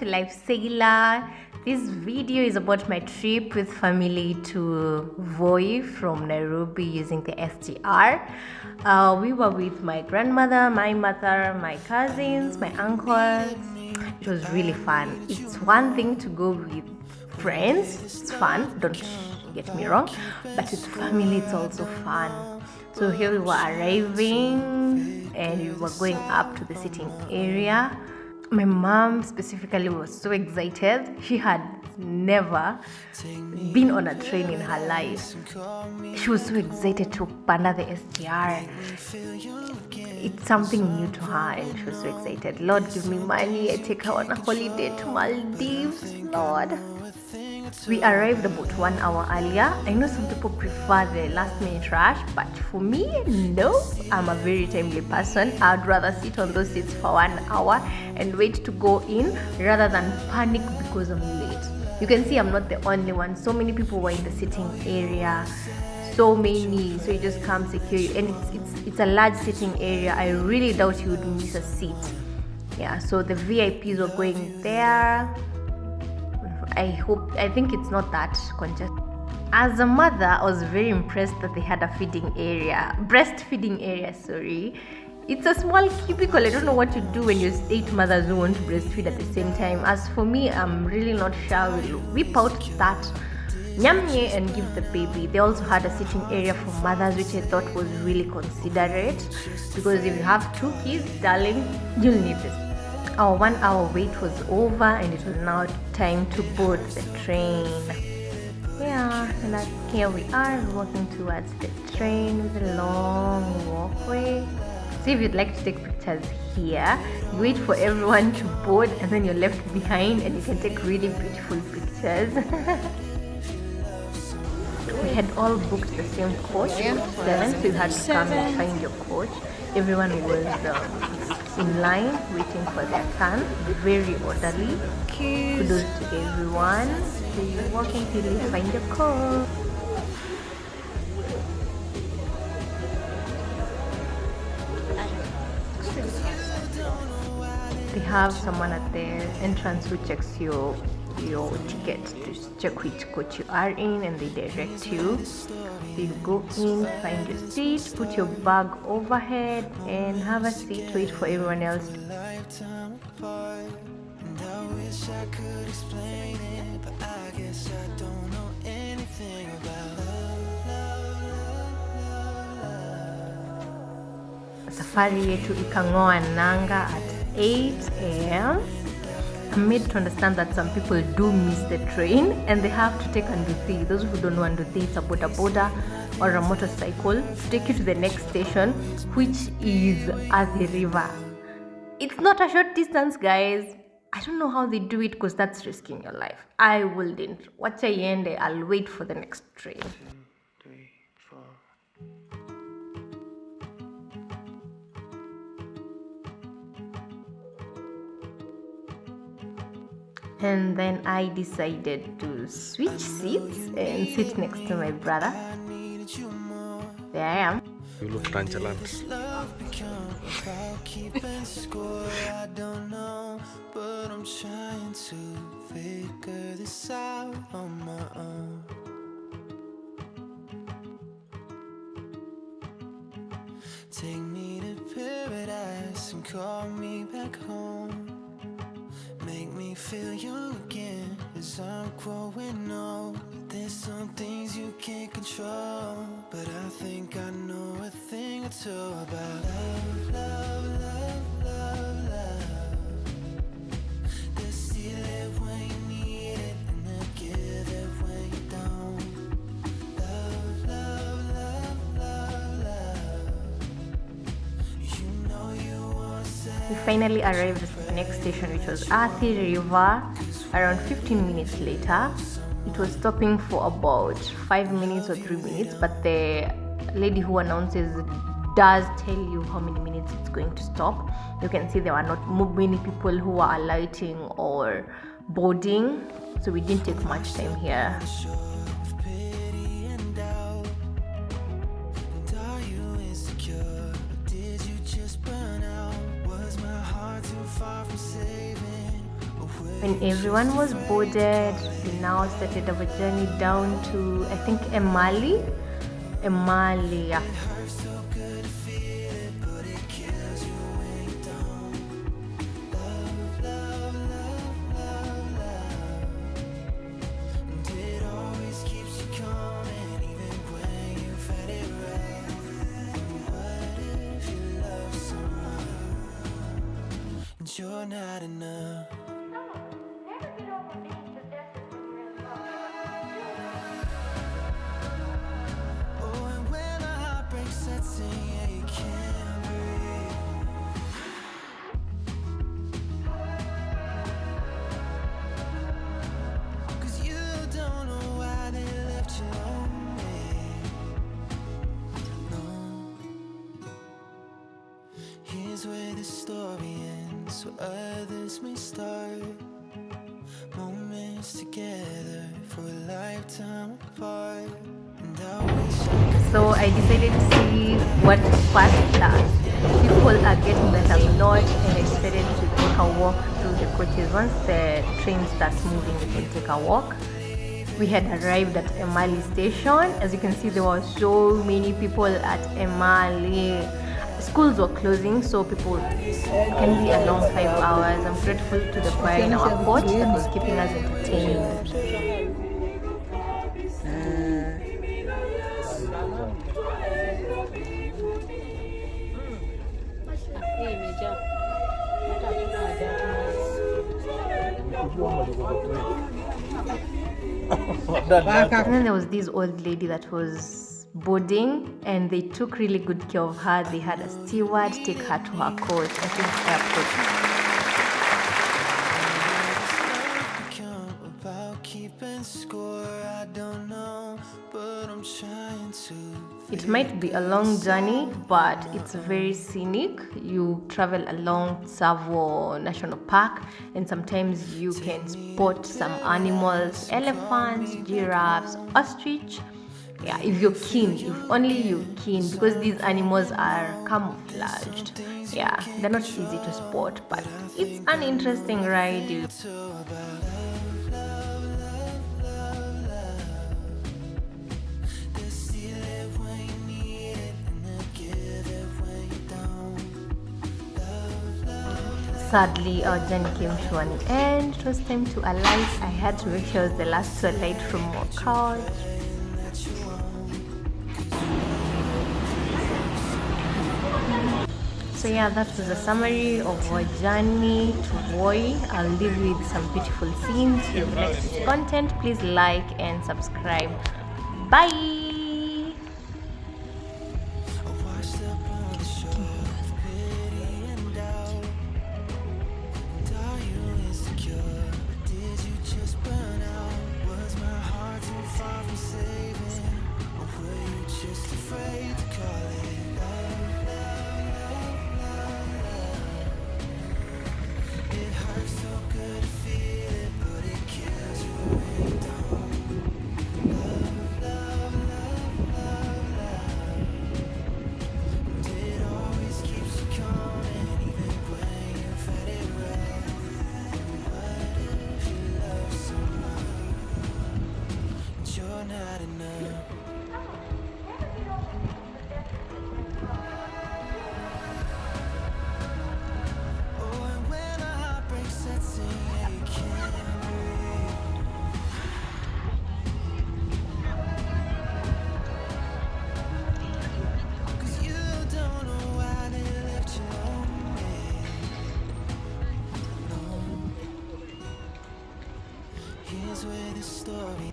to Life Sailor. This video is about my trip with family to Voi from Nairobi using the SGR. We were with my grandmother, my mother, my cousins, my uncles. It was really fun. It's one thing to go with friends, it's fun, don't get me wrong, but with family it's also fun. So here we were arriving and we were going up to the sitting area. My mom specifically was so excited. She had never been on a train in her life. She was so excited to panda the SGR. It's something new to her and she was so excited. Lord, give me money, I take her on a holiday to Maldives, Lord. We arrived about 1 hour earlier. I know some people prefer the last minute rush, but for me, no. I'm a very timely person. I'd rather sit on those seats for 1 hour and wait to go in rather than panic because I'm late. You can see I'm not the only one. So many people were in the sitting area. So many. So you just come secure you. And it's a large sitting area. I really doubt you would miss a seat. Yeah, so the VIPs were going there. I think it's not that congested. As a mother, I was very impressed that they had a breastfeeding area, sorry. It's a small cubicle. I don't know what to do when you're 8 mothers who want to breastfeed at the same time. As for me, I'm really not sure. We'll whip out that nyamye and give the baby. They also had a sitting area for mothers, which I thought was really considerate, because if you have 2 kids, darling, you'll need this. Our 1 hour wait was over and it was now time to board the train. Yeah, and here we are walking towards the train with a long walkway. So if you'd like to take pictures here, you wait for everyone to board and then you're left behind and you can take really beautiful pictures. We had all booked the same coach, 7, so you had to come and find your coach. Everyone was in line waiting for their turn, very orderly. Kudos to everyone. So you're walking till you find your coach. They have someone at the entrance who checks your ticket to check which coach you are in, and they direct you. So you go in, find your seat, put your bag overhead and have a seat, wait for everyone else to. Safari yetu ikang'oa nanga at 8 a.m. I'm made to understand that some people do miss the train and they have to take Anduthi. Those who don't know Anduthi, it's a boda or a motorcycle to take you to the next station, which is Athi River. It's not a short distance, guys. I don't know how they do it because that's risking your life. I wouldn't. Watch iende, I'll wait for the next train. 2, 3, 4. And then I decided to switch seats and sit next to my brother. There I am. You look nonchalant. Take me to paradise and call me back home. Make me feel young again as I'm growing old. There's some things you can't control, but I think I know a thing or two about love, love, love, love, love. They'll steal it when you need it and they'll give it when you don't. Love, love, love, love, love. You know you want to say. We finally arrived at the next station, which was Athi River. Around 15 minutes later, it was stopping for about 5 minutes or 3 minutes, but the lady who announces does tell you how many minutes it's going to stop. You can see there were not many people who were alighting or boarding, so we didn't take much time here. Did you just burn out? Was my heart too far from saving? Or were When everyone was boarded, we now started our journey down to, I think, Emali. Emali, yeah. You're not enough. Oh, and when a heartbreak sets in, yeah, you can't breathe. 'Cause you don't know why they left you lonely. No. Here's where the story ends, so others may start. Moments together for a lifetime apart. And I wish So I decided to see what first class people are getting that I'm not, and I decided to take a walk through the coaches. Once the train starts moving, we can take a walk. We had arrived at Emali station. As you can see, there were so many people at Emali. Schools were closing, so people can be along 5 hours. I'm grateful to the choir in our court that was keeping us entertained. And then there was this old lady that was boarding, and they took really good care of her. They had a steward take her to her coach, I think airport. about keeping score, I don't know, but I'm trying to. It might be a long journey, but it's very scenic. You travel along Tsavo National Park, and sometimes you can spot some animals, elephants, giraffes, ostrich. Yeah, if you're keen, if only you're keen, because these animals are camouflaged. Yeah, they're not easy to spot, but it's an interesting ride. Sadly, our journey came to an end. It was time to alight. I had to make sure I was the last to alight from our couch. So yeah, that was a summary of our journey to Voi. I'll leave you with some beautiful scenes. If you like this content, please like and subscribe. Bye! Here's where the story